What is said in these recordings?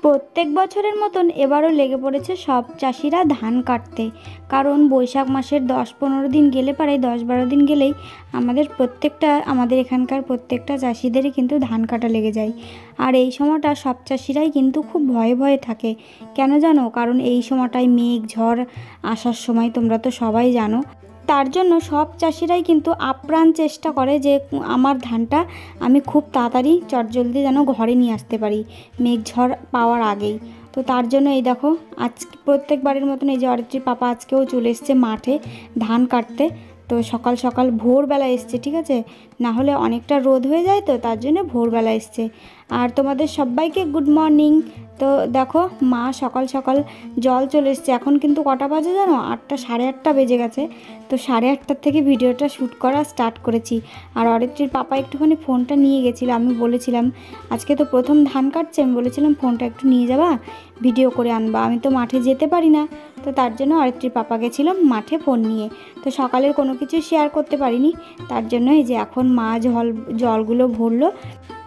প্রত্যেক বছরের মতন এবারও লেগে পড়েছে সব চাষিরা ধান কাটতে। কারণ বৈশাখ মাসের 10-15 দিন গেলে, প্রায় 10-12 দিন গেলেই আমাদের এখানকার প্রত্যেকটা চাষিদেরই কিন্তু ধান কাটা লেগে যায়। আর এই সময়টা সব চাষিরাই কিন্তু খুব ভয়ে ভয়ে থাকে। কেন জানো? কারণ এই সময়টায় মেঘ ঝড় আসার সময়, তোমরা তো সবাই জানো। তার জন্য সব চাষিরাই কিন্তু আপ্রাণ চেষ্টা করে যে আমার ধানটা আমি খুব তাড়াতাড়ি চটজলদি যেন ঘরে নিয়ে আসতে পারি মেঘ ঝড় পাওয়ার আগেই। তো তার জন্য এই দেখো, আজকে প্রত্যেকবারের মতন এই যে অরিত্রীর পাপা আজকেও চলে এসছে মাঠে ধান কাটতে। তো সকাল সকাল ভোরবেলা এসছে, ঠিক আছে, না হলে অনেকটা রোদ হয়ে যায়, তো তার জন্য ভোরবেলা এসছে। আর তোমাদের সবাইকে গুড মর্নিং। তো দেখো, মা সকাল সকাল জল চলে এসছে। এখন কিন্তু কটা বাজে জানো? 8টা, 8:30 বেজে গেছে। তো 8:30 থেকে ভিডিওটা শ্যুট করা স্টার্ট করেছি। আর অরিত্রীর পাপা একটুখানি ফোনটা নিয়ে গেছিলো। আমি বলেছিলাম আজকে তো প্রথম ধান কাটছে, আমি বলেছিলাম ফোনটা একটু নিয়ে যাবা, ভিডিও করে আনবা, আমি তো মাঠে যেতে পারি না। তো তার জন্য অরিত্রীর পাপা গেছিলাম মাঠে ফোন নিয়ে। তো সকালের কোনো কিছু শেয়ার করতে পারিনি। তার জন্য এই যে এখন মা জলগুলো ভরলো।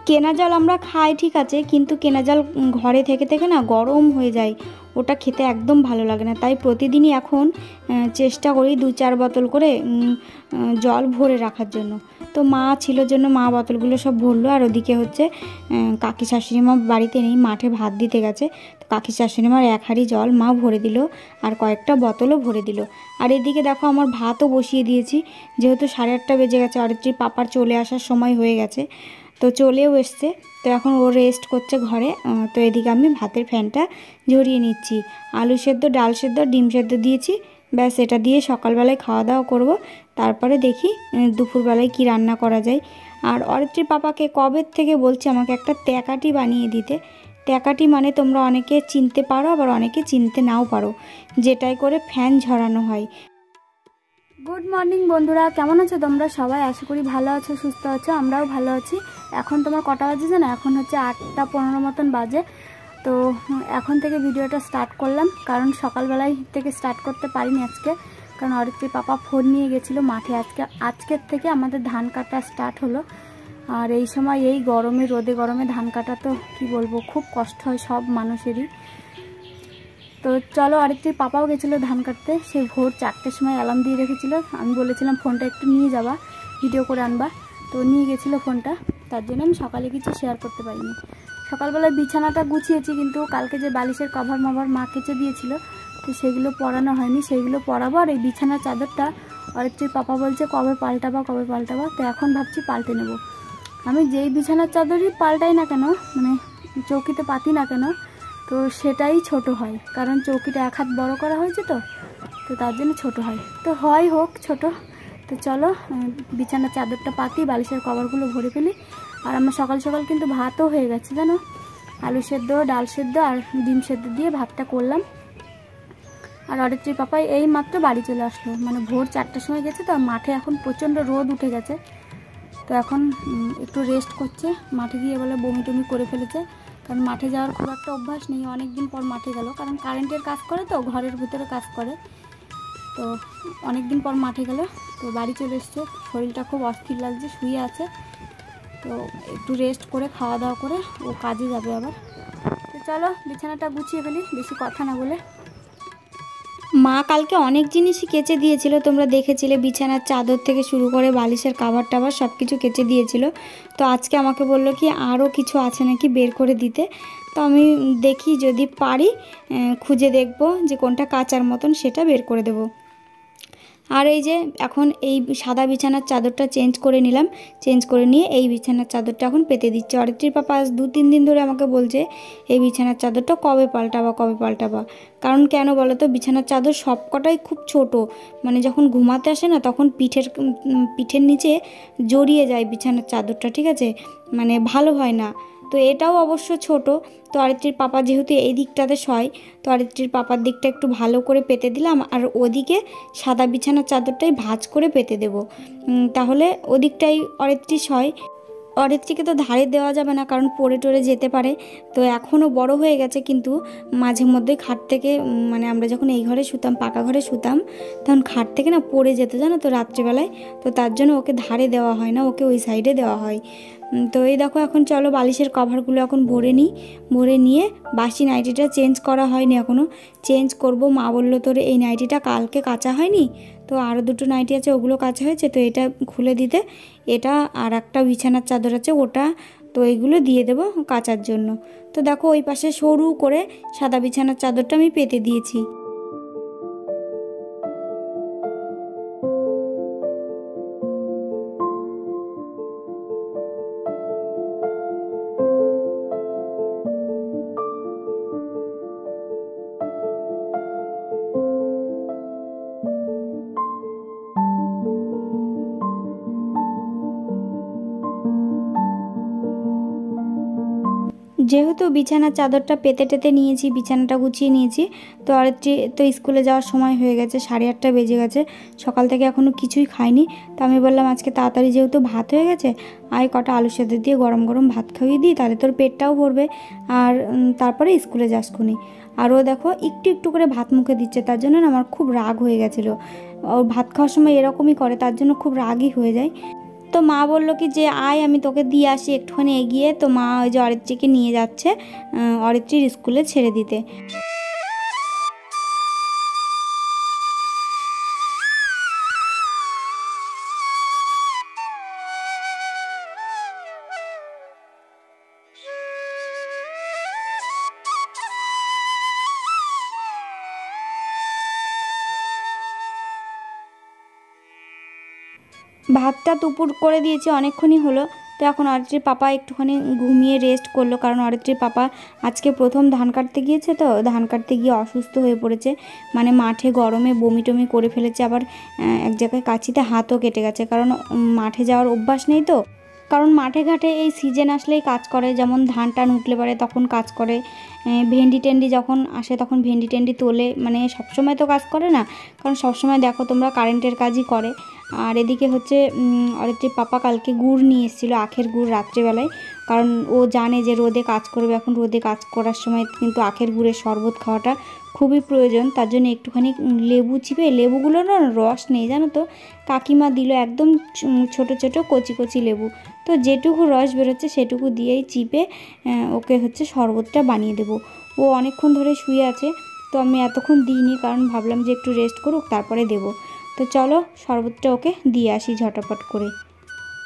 কেনা জল আমরা খাই ঠিক আছে, কিন্তু কেনা জল ঘরে থেকে থেকে না গরম হয়ে যায়, ওটা খেতে একদম ভালো লাগে না। তাই প্রতিদিনই এখন চেষ্টা করি 2-4 বোতল করে জল ভরে রাখার জন্য। তো মা ছিল জন্য মা বোতলগুলো সব ভরলো। আর ওদিকে হচ্ছে কাকি শাশুড়ি মা বাড়িতে নেই, মাঠে ভাত দিতে গেছে। তো কাকি শাশুড়ি মার 1 হাঁড়ি জল মা ভরে দিল, আর কয়েকটা বোতলও ভরে দিল। আর এদিকে দেখো আমার ভাতও বসিয়ে দিয়েছি, যেহেতু 8:30 বেজে গেছে, অরিত্রীর পাপার চলে আসার সময় হয়ে গেছে। তো চলেও এসছে, তো এখন ও রেস্ট করছে ঘরে। তো এদিকে আমি ভাতের ফ্যানটা ঝরিয়ে নিচ্ছি। আলু সেদ্ধ, ডাল সেদ্ধ, ডিম সেদ্ধ দিয়েছি, ব্যাস এটা দিয়ে সকালবেলায় খাওয়া দাওয়া করব। তারপরে দেখি দুপুরবেলায় কি রান্না করা যায়। আর অরিত্রীর পাপাকে কবে থেকে বলছি আমাকে একটা ত্যাকাটি বানিয়ে দিতে। ত্যাকাটি মানে তোমরা অনেকে চিনতে পারো, আবার অনেকে চিনতে নাও পারো, যেটাই করে ফ্যান ঝরানো হয়। গুড মর্নিং বন্ধুরা, কেমন আছো তোমরা সবাই? আশা করি ভালো আছো, সুস্থ আছো। আমরাও ভালো আছি। এখন তোমার কটা বাজে জানো? এখন হচ্ছে 8টা 15 মতন বাজে। তো এখন থেকে ভিডিওটা স্টার্ট করলাম, কারণ সকালবেলায় থেকে স্টার্ট করতে পারিনি আজকে, কারণ অরিত্রীর পাপা ফোন নিয়ে গেছিলো মাঠে। আজকের থেকে আমাদের ধান কাটা স্টার্ট হলো। আর এই সময় এই গরমে, রোদে গরমে ধান কাটা তো কি বলবো, খুব কষ্ট হয় সব মানুষেরই। তো চলো, অরিত্রীর পাপাও গেছিলো ধান কাটতে। সে ভোর 4টের সময় অ্যালার্ম দিয়ে রেখেছিল। আমি বলেছিলাম ফোনটা একটু নিয়ে যাবা, ভিডিও করে আনবা। তো নিয়ে গেছিলো ফোনটা, তার জন্য আমি সকালে কিছু শেয়ার করতে পারিনি। সকালবেলায় বিছানাটা গুছিয়েছি, কিন্তু কালকে যে বালিশের কভার মাভার মা কেচে দিয়েছিল, তো সেগুলো পরানো হয়নি, সেগুলো পরাবো। আর এই বিছানার চাদরটা অরিত্রীর পাপা বলছে কবে পাল্টাবা কবে পাল্টাবা, তো এখন ভাবছি পাল্টে নেব। আমি যেই বিছানার চাদরই পাল্টাই না কেন, মানে চৌকিতে পাতি না কেন, তো সেটাই ছোট হয়, কারণ চৌকিটা 1 হাত বড় করা হয়েছে, তো তার জন্য ছোট হয়। তো হোক ছোট। তো চলো বিছানার চাদরটা পাতি, বালিশের কভারগুলো ভরে ফেলি। আর আমার সকাল সকাল কিন্তু ভাতও হয়ে গেছে জানো, আলু সেদ্ধ, ডাল সেদ্ধ আর ডিম সেদ্ধ দিয়ে ভাতটা করলাম। আর অরিত্রীর পাপাই এই মাত্র বাড়ি চলে আসলো, মানে ভোর 4টার সময় গেছে। তো মাঠে এখন প্রচণ্ড রোদ উঠে গেছে, তো এখন একটু রেস্ট করছে। মাঠে গিয়ে বলে বমি টমি করে ফেলেছে, কারণ মাঠে যাওয়ার খুব একটা অভ্যাস নেই, অনেক দিন পর মাঠে গেল। কারণ কারেন্টের কাজ করে, তো ঘরের ভিতরে কাজ করে, তো অনেক দিন পর মাঠে গেল। তো বাড়ি চলে এসছে, শরীরটা খুব অস্থির লাগছে, শুয়ে আছে। তো একটু রেস্ট করে খাওয়া দাওয়া করে ও কাজে যাবে আবার। তো চলো বিছানাটা গুছিয়ে ফেলি, বেশি কথা না বলে। মা কালকে অনেক জিনিসই কেচে দিয়েছিল, তোমরা দেখেছিলে, বিছানার চাদর থেকে শুরু করে বালিশের কাভার টাভার সব কিছু কেচে দিয়েছিল। তো আজকে আমাকে বললো কি আরও কিছু আছে নাকি বের করে দিতে। তো আমি দেখি যদি পারি, খুঁজে দেখব যে কোনটা কাচার মতন, সেটা বের করে দেবো। আর এই যে এখন এই সাদা বিছানার চাদরটা চেঞ্জ করে নিলাম, চেঞ্জ করে নিয়ে এই বিছানার চাদরটা এখন পেতে দিচ্ছে। অরিত্রীর পাপা আজ 2-3 দিন ধরে আমাকে বলছে এই বিছানার চাদরটা কবে পাল্টাবা। কারণ কেন বলো তো, বিছানার চাদর সবকটাই খুব ছোট, মানে যখন ঘুমাতে আসে না তখন পিঠের নিচে জড়িয়ে যায় বিছানার চাদরটা, ঠিক আছে, মানে ভালো হয় না। তো এটাও অবশ্য ছোট। তো অরিত্রীর পাপা যেহেতু এই দিকটাতে শয়, তো অরিত্রীর পাপার দিকটা একটু ভালো করে পেতে দিলাম, আর ওদিকে সাদা বিছানার চাদরটাই ভাঁজ করে পেতে দেব, তাহলে ওদিকটাই অরিত্রী শয়। অরিত্রীকে তো ধারে দেওয়া যাবে না, কারণ পড়ে টরে যেতে পারে। তো এখনও বড় হয়ে গেছে, কিন্তু মাঝে মধ্যে খাট থেকে মানে আমরা যখন এই ঘরে শুতাম, পাকা ঘরে শুতাম, তখন খাট থেকে না পড়ে যেত জানো তো রাত্রিবেলায়। তো তার জন্য ওকে ধারে দেওয়া হয় না, ওকে ওই সাইডে দেওয়া হয়। তো এই দেখো এখন চলো বালিশের কভারগুলো এখন ভরে নিই। ভরে নিয়ে বাসি নাইটিটা চেঞ্জ করা হয়নি, এখনও চেঞ্জ করব। মা বললো তোর এই নাইটিটা কালকে কাচা হয়নি, তো আরও দুটো নাইটি আছে ওগুলো কাচা হয়েছে, তো এটা খুলে দিতে। এটা আর একটা বিছানার চাদর আছে ওটা, তো এইগুলো দিয়ে দেবো কাচার জন্য। তো দেখো ওই পাশে সরু করে সাদা বিছানার চাদরটা আমি পেতে দিয়েছি। যেহেতু বিছানার চাদরটা পেতে টেতে নিয়েছি, বিছানাটা গুছিয়ে নিয়েছি, তো আরেকটি তো স্কুলে যাওয়ার সময় হয়ে গেছে, 8:30 বেজে গেছে। সকাল থেকে এখনও কিছুই খাইনি। তো আমি বললাম আজকে তাড়াতাড়ি যেহেতু ভাত হয়ে গেছে, আয় কটা আলু সেদ্ধ দিয়ে গরম গরম ভাত খাইয়ে দিই, তাহলে তোর পেটটাও ভরবে, আর তারপরে স্কুলে যাসখুনি। আর ও দেখো একটু একটু করে ভাত মুখে দিচ্ছে, তার জন্য না আমার খুব রাগ হয়ে গেছিলো। ওর ভাত খাওয়ার সময় এরকমই করে, তার জন্য খুব রাগই হয়ে যায়। তো মা বললো কি যে আয় আমি তোকে দিয়ে আসি একটুখানি এগিয়ে। তো মা ওই যে অরিত্রীকে নিয়ে যাচ্ছে অরিত্রীর স্কুলে ছেড়ে দিতে। ভাতটা দুপুর করে দিয়েছি, অনেকক্ষণই হলো। তো এখন অরিত্রীর পাপা একটুখানি ঘুমিয়ে রেস্ট করলো, কারণ অরিত্রীর পাপা আজকে প্রথম ধান কাটতে গিয়েছে, তো ধান কাটতে গিয়ে অসুস্থ হয়ে পড়েছে। মানে মাঠে গরমে বমি টমি করে ফেলেছে, আবার এক জায়গায় কাঁচিতে হাতও কেটে গেছে, কারণ মাঠে যাওয়ার অভ্যাস নেই তো। কারণ মাঠে ঘাটে এই সিজন আসলেই কাজ করে, যেমন ধান টান উঠলে পারে তখন কাজ করে, ভেন্ডি টেন্ডি যখন আসে তখন ভেন্ডি টেন্ডি তোলে, মানে সবসময় তো কাজ করে না, কারণ সবসময় দেখো তোমরা কারেন্টের কাজই করে। আর এদিকে হচ্ছে অরিত্রীর পাপা কালকে গুড় নিয়ে এসেছিলো, আখের গুড় রাত্রেবেলায়, কারণ ও জানে যে রোদে কাজ করবে, এখন রোদে কাজ করার সময় কিন্তু আখের গুড়ের শরবত খাওয়াটা খুবই প্রয়োজন। তার জন্য একটুখানি লেবু চিপে, লেবুগুলোর না রস নেই জানো তো, কাকিমা দিল একদম ছোট ছোট কচি কচি লেবু, তো যেটুকু রস বেরোচ্ছে সেটুকু দিয়েই চিপে ওকে হচ্ছে শরবতটা বানিয়ে দেবো। ও অনেকক্ষণ ধরে শুয়ে আছে, তো আমি এতক্ষণ দিইনি, কারণ ভাবলাম যে একটু রেস্ট করুক তারপরে দেবো। তো চলো শরবতটা ওকে দিয়ে আসি ঝটাপট করে।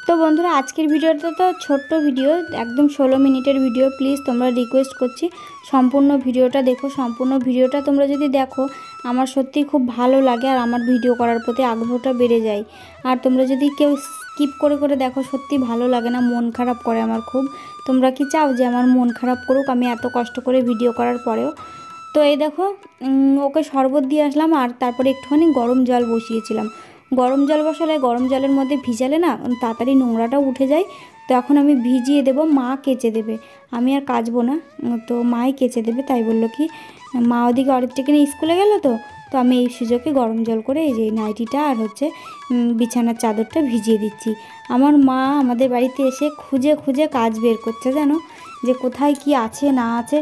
তো বন্ধুরা আজকের ভিডিওটা তো ছোট্ট ভিডিও, একদম 16 মিনিটের ভিডিও। প্লিজ তোমরা রিকোয়েস্ট করছি সম্পূর্ণ ভিডিওটা দেখো। সম্পূর্ণ ভিডিওটা তোমরা যদি দেখো আমার সত্যিই খুব ভালো লাগে, আর আমার ভিডিও করার প্রতি আগ্রহটা বেড়ে যায়। আর তোমরা যদি কেউ স্কিপ করে করে দেখো সত্যি ভালো লাগে না, মন খারাপ করে আমার খুব। তোমরা কি চাও যে আমার মন খারাপ করুক আমি এত কষ্ট করে ভিডিও করার পরেও? তো এই দেখো ওকে শরবত দিয়ে আসলাম, আর তারপরে একটুখানি গরম জল বসিয়েছিলাম। গরম জল বসালে গরম জলের মধ্যে ভিজালে না তাড়াতাড়ি নোংরাটাও উঠে যায়। তো এখন আমি ভিজিয়ে দেবো, মা কেচে দেবে, আমি আর কাচবো না, তো মাই কেচে দেবে। তাই বললো কি মা ওদিকে অরিত্রীকে নিয়ে স্কুলে গেলো, তো তো আমি এই সুযোগে গরম জল করে এই যে নাইটিটা আর হচ্ছে বিছানার চাদরটা ভিজিয়ে দিচ্ছি। আমার মা আমাদের বাড়িতে এসে খুঁজে খুঁজে কাজ বের করছে জানো, যে কোথায় কি আছে না আছে,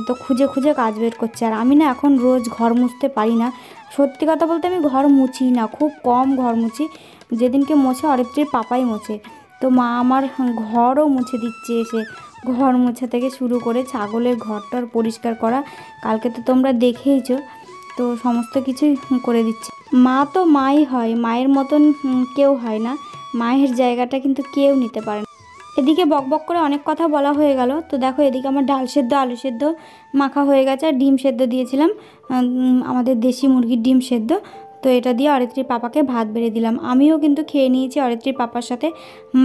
তো খুঁজে খুঁজে কাজ বের করছে। আর আমি না এখন রোজ ঘর মুছতে পারি না, সত্যি কথা বলতে আমি ঘর মুছি না, খুব কম ঘর মুছি। যেদিনকে মোছে অরিত্রীর পাপাই মোছে, তো মা আমার ঘরও মুছে দিচ্ছে এসে, ঘর মোছা থেকে শুরু করে ছাগলের ঘরটার পরিষ্কার করা, কালকে তো তোমরা দেখেইছো, তো সমস্ত কিছুই করে দিচ্ছে। মা তো মাই হয়, মায়ের মতন কেউ হয় না, মায়ের জায়গাটা কিন্তু কেউ নিতে পারে না। এদিকে বকবক করে অনেক কথা বলা হয়ে গেল। তো দেখো এদিকে আমার ডাল সেদ্ধ আলু সেদ্ধ মাখা হয়ে গেছে, আর ডিম সেদ্ধ দিয়েছিলাম, আমাদের দেশি মুরগির ডিম সেদ্ধ। তো এটা দিয়ে অরিত্রীর পাপাকে ভাত বেড়ে দিলাম, আমিও কিন্তু খেয়ে নিয়েছি অরিত্রীর পাপার সাথে।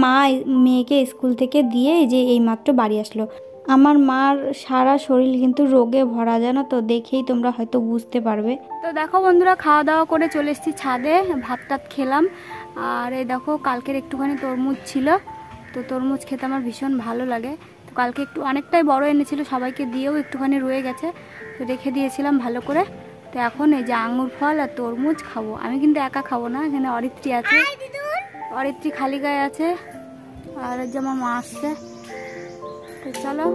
মা মেয়েকে স্কুল থেকে দিয়ে এই যে এইমাত্র বাড়ি আসলো। আমার মার সারা শরীর কিন্তু রোগে ভরা, জানো তো, দেখেই তোমরা হয়তো বুঝতে পারবে। তো দেখো বন্ধুরা খাওয়া দাওয়া করে চলে এসেছি ছাদে, ভাত টাত খেলাম। আর এই দেখো কালকের একটুখানি তরমুজ ছিল, তো তরমুজ খেতে আমার ভীষণ ভালো লাগে। তো কালকে একটু অনেকটাই বড় এনেছিল, সবাইকে দিয়েও একটুখানি রয়ে গেছে, তো রেখে দিয়েছিলাম ভালো করে। তো এখন এই যে আঙুর ফল আর তরমুজ খাবো। আমি কিন্তু একা খাবো না, এখানে অরিত্রী আছে, অরিত্রী খালি গায়ে আছে, আর এই যে আমার মা আসছে, তো চলো।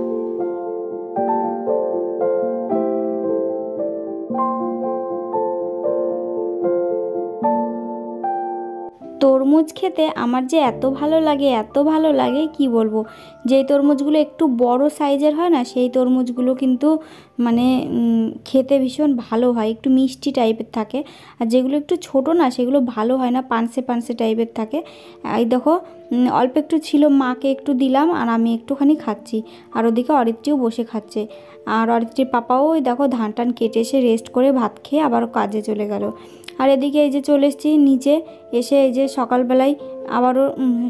তরমুজ খেতে আমার যে এত ভালো লাগে, এত ভালো লাগে কি বলবো। যেই তরমুজগুলো একটু বড় সাইজের হয় না, সেই তরমুজগুলো কিন্তু মানে খেতে ভীষণ ভালো হয়, একটু মিষ্টি টাইপের থাকে। আর যেগুলো একটু ছোট না, সেগুলো ভালো হয় না, পানসে পানসে টাইপের থাকে। এই দেখো অল্প একটু ছিল, মাকে একটু দিলাম আর আমি একটুখানি খাচ্ছি। আর ওদিকে অরিত্রীও বসে খাচ্ছে। আর অরিত্রীর পাপাও ওই দেখো ধান টান কেটে এসে রেস্ট করে ভাত খেয়ে আবারও কাজে চলে গেল। আর এদিকে এই যে চলে এসেছি নিচে, এসে এই যে সকালবেলায় আবারও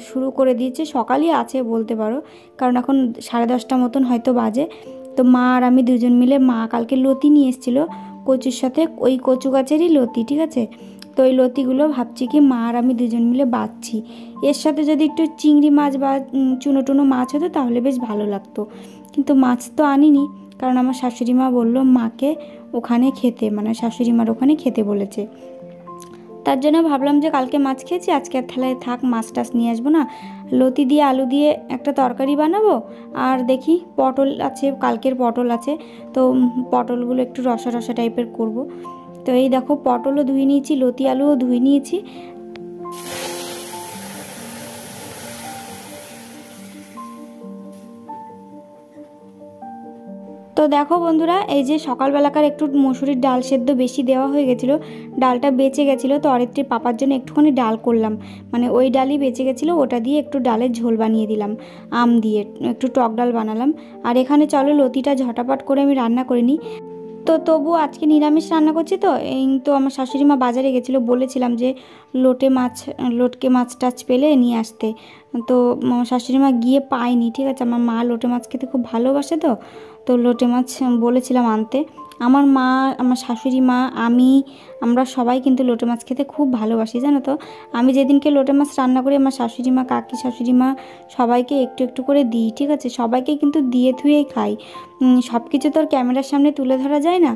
শুরু করে দিয়েছে। সকালই আছে বলতে পারো, কারণ এখন 10:30 মতন হয়তো বাজে। তো মা আর আমি দুজন মিলে, মা কালকে লতি নিয়ে এসেছিলো কচুর সাথে, ওই কচু গাছেরই লতি, ঠিক আছে। তো ওই লতিগুলো ভাবছি কি মা আর আমি দুজন মিলে বাছছি। এর সাথে যদি একটু চিংড়ি মাছ বা চুনো টুনো মাছ হতো তাহলে বেশ ভালো লাগতো, কিন্তু মাছ তো আনিনি, কারণ আমার শাশুড়ি মা বললো মাকে ওখানে খেতে, মানে শাশুড়ি মার ওখানে খেতে বলেছে। তার জন্য ভাবলাম যে কালকে মাছ খেয়েছি, আজকে আর থালায় থাক, মাছ টাছ নিয়ে আসবো না। লতি দিয়ে আলু দিয়ে একটা তরকারি বানাবো। আর দেখি পটল আছে, কালকের পটল আছে, তো পটলগুলো একটু রসা রসা টাইপের করব। তো এই দেখো পটলও ধুয়ে নিয়েছি, লতি আলুও ধুয়ে নিয়েছি। তো দেখো বন্ধুরা, এই যে সকালবেলাকার একটু মসুরির ডাল সেদ্ধ বেশি দেওয়া হয়ে গেছিলো, ডালটা বেঁচে গেছিলো, তো অরিত্রীর পাপার জন্য একটুখানি ডাল করলাম, মানে ওই ডালই বেঁচে গেছিলো, ওটা দিয়ে একটু ডালের ঝোল বানিয়ে দিলাম, আম দিয়ে একটু টক ডাল বানালাম। আর এখানে চলো লতিটা ঝটাপট করে আমি রান্না করে নিই। তো তবু আজকে নিরামিষ রান্না করছি। তো এই তো আমার শাশুড়ি মা বাজারে গেছিলো, বলেছিলাম যে লটকে মাছ টাছ পেলে নিয়ে আসতে। তো আমার শাশুড়ি মা গিয়ে পায়নি, ঠিক আছে। আমার মা লোটে মাছ খেতে খুব ভালোবাসে, তো তো লোটে মাছ বলেছিলাম আনতে। আমার মা, আমার শাশুড়ি মা, আমরা সবাই কিন্তু লোটে মাছ খেতে খুব ভালোবাসি, জানো তো। আমি যেদিনকে লোটে মাছ রান্না করি, আমার শাশুড়ি মা, কাকি শাশুড়ি মা সবাইকে একটু একটু করে দিই, ঠিক আছে। সবাইকে কিন্তু দিয়ে ধুয়েই খাই, সব কিছু তো আর ক্যামেরার সামনে তুলে ধরা যায় না।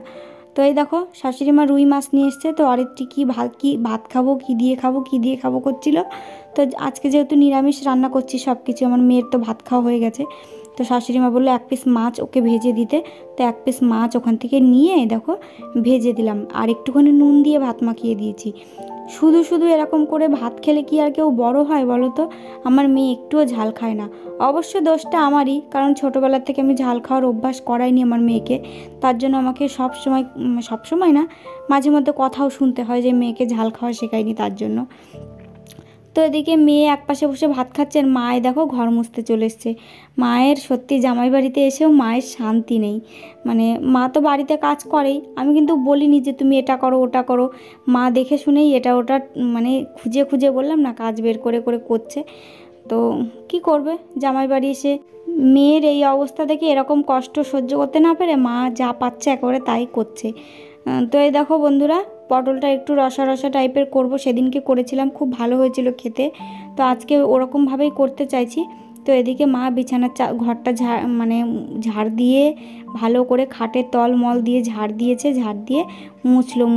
তো এই দেখো শাশুড়ি মা রুই মাছ নিয়ে এসছে, তো অরিত্রী কি ভাত খাবো, কি দিয়ে খাবো করছিল। তো আজকে যেহেতু নিরামিষ রান্না করছি সব কিছু, আমার মেয়ের তো ভাত খাওয়া হয়ে গেছে, তো শাশুড়ি মা বললো 1 পিস মাছ ওকে ভেজে দিতে। তো 1 পিস মাছ ওখান থেকে নিয়ে দেখো ভেজে দিলাম, আর একটুখানি নুন দিয়ে ভাত মাখিয়ে দিয়েছি। শুধু শুধু এরকম করে ভাত খেলে কি আর কেউ বড় হয় বলো তো। আমার মেয়ে একটুও ঝাল খায় না। অবশ্য দোষটা আমারই, কারণ ছোটোবেলার থেকে আমি ঝাল খাওয়ার অভ্যাস করাইনি আমার মেয়েকে। তার জন্য আমাকে সব সময় না, মাঝে মধ্যে কথাও শুনতে হয় যে মেয়েকে ঝাল খাওয়া শেখায়নি তার জন্য। তো এদিকে মেয়ে একপাশে বসে ভাত খাচ্ছে, আর মায়ে দেখো ঘর মুছতে চলে এসছে। মায়ের সত্যি জামাই বাড়িতে এসেও মায়ের শান্তি নেই, মানে মা তো বাড়িতে কাজ করেই, আমি কিন্তু বলিনি যে তুমি এটা করো ওটা করো। মা দেখে শুনেই এটা ওটা মানে খুঁজে খুঁজে, বললাম না, কাজ বের করে করে করছে। তো কি করবে, জামাই বাড়ি এসে মেয়ের এই অবস্থা দেখে এরকম কষ্ট সহ্য করতে না পেরে মা যা পাচ্ছে একেবারে তাই করছে। তো এই দেখো বন্ধুরা, পটলটা একটু রসা রসা টাইপের করব, সেদিনকে করেছিলাম খুব ভালো হয়েছিল খেতে, তো আজকে ওরকমভাবেই করতে চাইছি। তো এদিকে মা বিছানার ঘরটা ঝাড় দিয়ে ভালো করে খাটের তল মল দিয়ে ঝাড় দিয়েছে, ঝাড় দিয়ে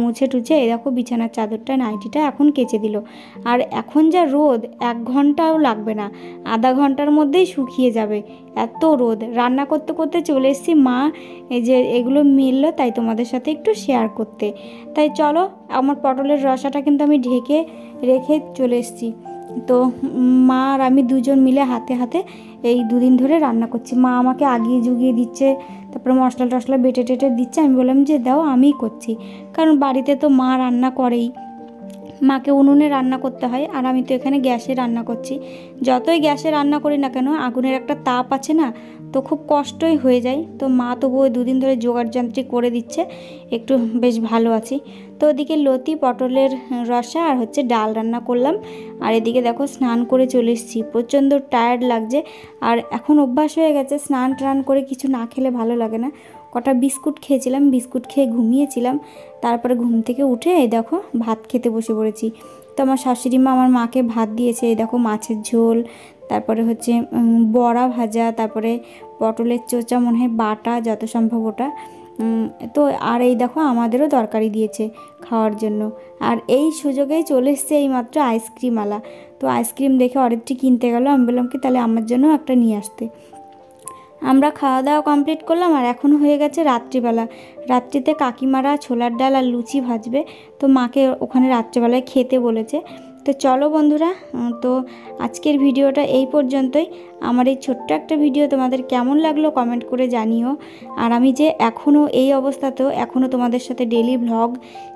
মুছে টুছে এই দেখো বিছানার চাদরটা নাইটিটা এখন কেচে দিল। আর এখন যা রোদ, 1 ঘন্টাও লাগবে না, আধা ঘন্টার মধ্যেই শুকিয়ে যাবে, এত রোদ। রান্না করতে করতে চলে এসেছি, মা এই যে এগুলো মিললো, তাই তোমাদের সাথে একটু শেয়ার করতে। তাই চলো, আমার পটলের রসাটা কিন্তু আমি ঢেকে রেখে চলে এসেছি। তো মা আর আমি দুজন মিলে হাতে হাতে এই 2 দিন ধরে রান্না করছি। মা আমাকে আগিয়ে জুগিয়ে দিচ্ছে, তারপরে মশলা টশলা বেটে টেটে দিচ্ছে। আমি বললাম যে দাও, আমিই করছি, কারণ বাড়িতে তো মা রান্না করেই, মাকে উনুনে রান্না করতে হয়, আর আমি তো এখানে গ্যাসে রান্না করছি। যতই গ্যাসে রান্না করি না কেন, আগুনের একটা তাপ আছে না, তো খুব কষ্টই হয়ে যায়। তো মা তবুও 2 দিন ধরে জোগাড় যন্ত্রী করে দিচ্ছে, একটু বেশ ভালো আছি। তো ওদিকে লতি পটলের রসা আর হচ্ছে ডাল রান্না করলাম। আর এদিকে দেখো স্নান করে চলে এসেছি, প্রচণ্ড টায়ার্ড লাগছে। আর এখন অভ্যাস হয়ে গেছে স্নান টান করে কিছু না খেলে ভালো লাগে না। কটা বিস্কুট খেয়েছিলাম, বিস্কুট খেয়ে ঘুমিয়েছিলাম, তারপরে ঘুম থেকে উঠে এই দেখো ভাত খেতে বসে পড়েছি। তো আমার শাশুড়ি মা আমার মাকে ভাত দিয়েছে, এই দেখো মাছের ঝোল, তারপরে হচ্ছে বড়া ভাজা, তারপরে পটলের চোচা মনে হয় বাটা, যত সম্ভব ওটা, তো আর এই দেখো আমাদেরও তরকারি দিয়েছে খাওয়ার জন্য। আর এই সুযোগেই চলে এসছে এইমাত্র আইসক্রিমওয়ালা। তো আইসক্রিম দেখে অরেকটি কিনতে গেল, আমি বললাম কি তাহলে আমার জন্য একটা নিয়ে আসতে। আমরা খাওয়া দাওয়া কমপ্লিট করলাম আর এখন হয়ে গেছে রাত্রিবেলা। রাত্রিতে কাকিমারা ছোলার ডাল আর লুচি ভাজবে, তো মাকে ওখানে রাত্রিবেলায় খেতে বলেছে। তো চলো বন্ধুরা, তো আজকের ভিডিওটা এই পর্যন্তই। আমার এই ছোট্ট একটা ভিডিও তোমাদের কেমন লাগলো কমেন্ট করে জানিও। আর আমি যে এখনও এই অবস্থাতেও এখনও তোমাদের সাথে ডেলি ভ্লগ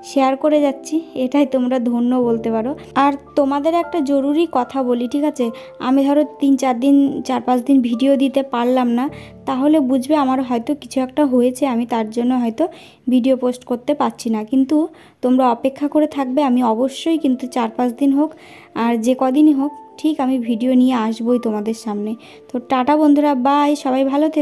শেয়ার করে যাচ্ছি, এটাই তোমরা ধন্য বলতে পারো। আর তোমাদের একটা জরুরি কথা বলি, ঠিক আছে? আমি ধরো 3-4 দিন 4-5 দিন ভিডিও দিতে পারলাম না, তাহলে বুঝবে আমার হয়তো কিছু একটা হয়েছে, আমি তার জন্য হয়তো ভিডিও পোস্ট করতে পারছি না। কিন্তু তোমরা অপেক্ষা করে থাকবে, আমি অবশ্যই কিন্তু 4-5 দিন হোক আর যে কদিনই হোক ঠিক আমি ভিডিও নিয়ে আসবই তোমাদের সামনে। তো টাটা বন্ধুরা, বাই, সবাই ভালো থেকো।